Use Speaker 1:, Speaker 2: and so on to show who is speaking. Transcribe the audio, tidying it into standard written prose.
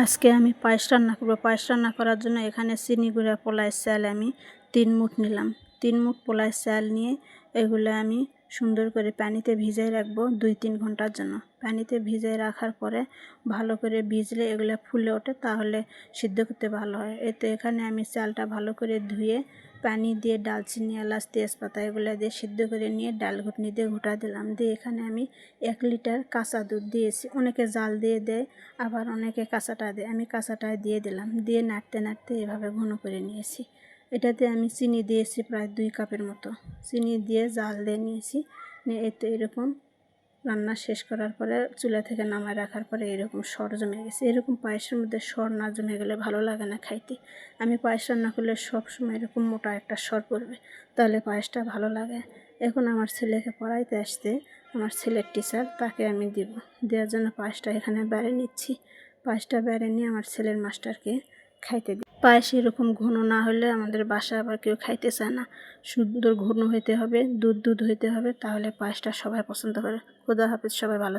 Speaker 1: আজকে আমি পায়েস রান্না করব। পায়েস রান্না করার জন্য এখানে চিনি গুঁড়া পোলার চাল আমি 3 মুঠ নিলাম। 3 মুঠ পোলার চাল নিয়ে এগুলো আমি সুন্দর করে পানিতে ভিজিয়ে রাখবো 2-3 ঘন্টার জন্য। পানিতে ভিজিয়ে রাখার পরে ভালো করে ভিজলে এগুলো ফুলে ওঠে, তাহলে সিদ্ধ করতে ভালো হয়। এতে এখানে আমি চালটা ভালো করে ধুয়ে পানি দিয়ে ডালচিনি, এলাচ, তেজপাতা এগুলো দিয়ে সিদ্ধ করে নিয়ে ডাল ঘুটনি দিয়ে ঘুটা দিলাম। দিয়ে এখানে আমি 1 লিটার কাঁচা দুধ দিয়েছি। অনেকে জাল দিয়ে দেয়, আবার অনেকে কাঁচাটা দেয়। আমি কাঁচাটা দিয়ে দিলাম। দিয়ে নাড়তে নাড়তে এভাবে ঘন করে নিয়েছি। এটাতে আমি চিনি দিয়েছি প্রায় 2 কাপের মতো। চিনি দিয়ে জাল দিয়ে নিয়েছি। নিয়ে এতে এরকম রান্না শেষ করার পরে চুলা থেকে নামায় রাখার পরে এরকম সর জমে গেছে। এরকম পায়েসের মধ্যে সর না জমে গেলে ভালো লাগে না খাইতে। আমি পায়েস রান্না করলে সবসময় এরকম মোটা একটা সর পড়বে, তাহলে পায়েসটা ভালো লাগে। এখন আমার ছেলেকে পড়াইতে আসতে, আমার ছেলের টিচার, তাকে আমি দিব। দেওয়ার জন্য পায়েসটা এখানে বেড়ে নিচ্ছি। পায়েসটা বেড়ে নিয়ে আমার ছেলের মাস্টারকে খাইতে দিই। পায়েস এরকম ঘন না হলে আমাদের বাসায় আবার কেউ খাইতে চায় না। সুন্দর ঘন হইতে হবে, দুধ হইতে হবে, তাহলে পায়েসটা সবাই পছন্দ করে। খোদা হাফেজ, সবাই ভালো।